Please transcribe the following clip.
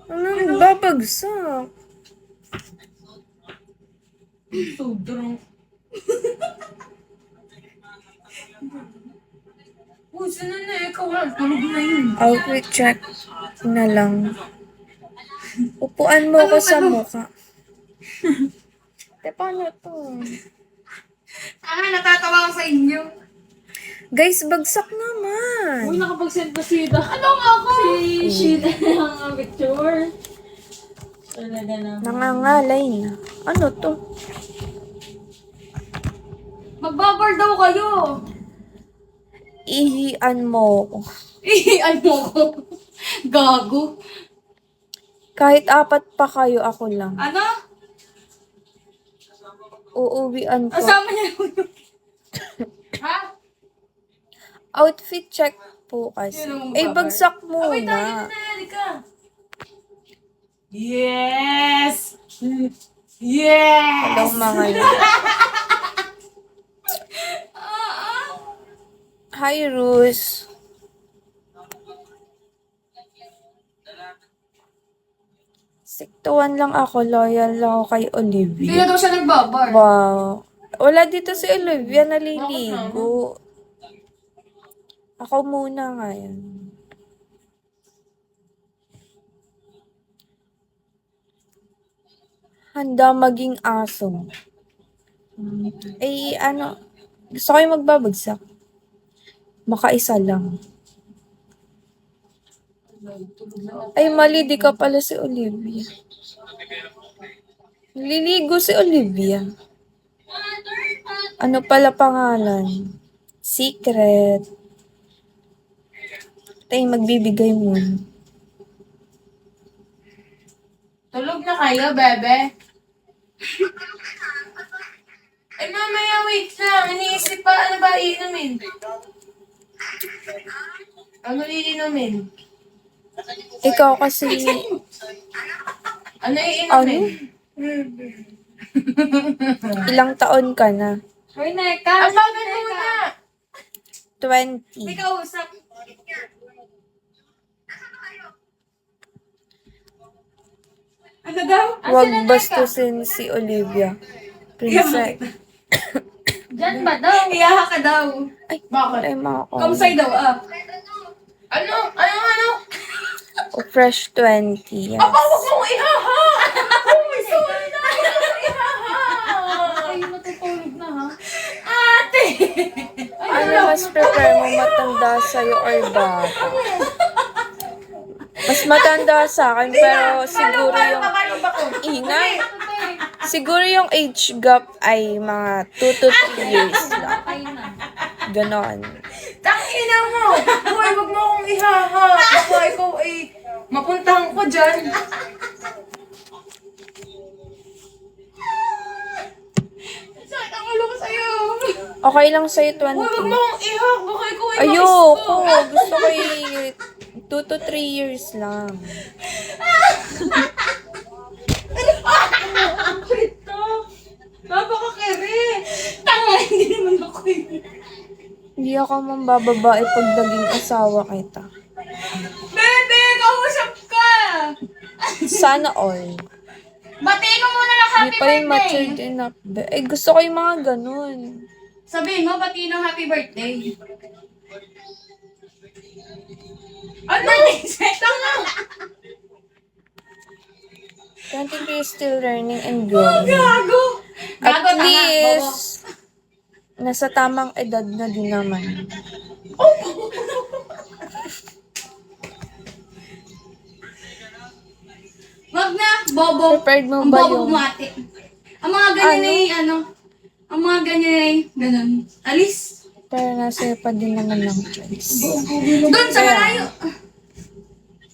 Ano? Babagsak. Sobrang. Uy, sino na eh? Ikaw lang. Tulog na yun. Outfit check na lang. Upuan mo ko sa mukha. Paano to? Natatawa ko sa inyo. Guys, bagsak naman. Uy, nakapag-send na sida. Ano nga ako? Si Sheena ang picture. Talaga naman. Nangangalay na. Ano to? Magbabar daw kayo. Ihian mo ko. Ano ko? Gago. Kahit 4 pa kayo, ako lang. Ano? Uuwian ko. Kasama niya yung... Ha? Outfit check po kasi. Yun ang Eh, babar. bagsak Abay, tayo muna. na ka. Yes! Yes! Hello, mga Hi, Rus. Siktuan lang ako. Loyal lang ako kay Hindi Olivia. na daw siya nagbabar. Wow. Wala dito si Olivia. Naliligo. Ako muna ngayon. Handa maging aso. Eh, ano, gusto ko yung magbabagsak. Makaisa lang. Ay, mali, di ka pala si Olivia. Naliligo si Olivia. Ano pala pangalan? Secret. Tayo magbibigay muna. Tulog na kayo, bebe. Ay, mamaya, wait lang. Iniisip pa, ano ba iinumin? Ano iinumin? Ikaw kasi, Ano iinumin? ilang taon ka na? Uy, Neka. Ang bagay mo na! 20. May kausap. Ano daw? Huwag bastusin si Olivia. Princess. Diyan ba daw? Iyaha ka daw. Ay, Bakit? ay mga ko. Kamsay daw, ah. Ano? Ano? Oh, fresh 20. Yes. Aba, huwag mong ihaha! Uy, sorry na! Ihaha! Ay, matutulog na ha? Ate! Ano mas prefer mo, matanda sa'yo or bata? Mas matanda sa akin, pero siguro yung ingay. Siguro yung age gap ay mga 2 to 3 years lang. Ay na. Ganon. Tangina mo! Hoy, wag mo akong ihaha! Baka ikaw ay mapuntahan ko dyan. Sakit ang ulo ko sa'yo. Okay lang sa'yo Hoy, wag mo 20. akong ihak. Baka ikaw ay Ayoko. Gusto ko 2 to 3 years lang. Ito. Napaka-kere. Tanga, hindi naman ako yun. Hindi ako mambababae pag naging asawa kita. Bebe, kausap ka! Sana all. Batiin mo muna ng Hindi happy pa yung birthday. matured enough. Eh, gusto ko yung mga ganun. Sabihin mo, batiin ng happy birthday. Ano? Tanga! 23 is still learning and growing. Gago! At Gago, tanga. least, nasa tamang edad na din naman. Wag na, bobo. Prepared mo Ang ba bobo yung... bumati. Ang mga ganyan ay, ang mga ganyan ay, ganun. Alis. Pero nasa pa din naman ng choice. Doon sa malayo.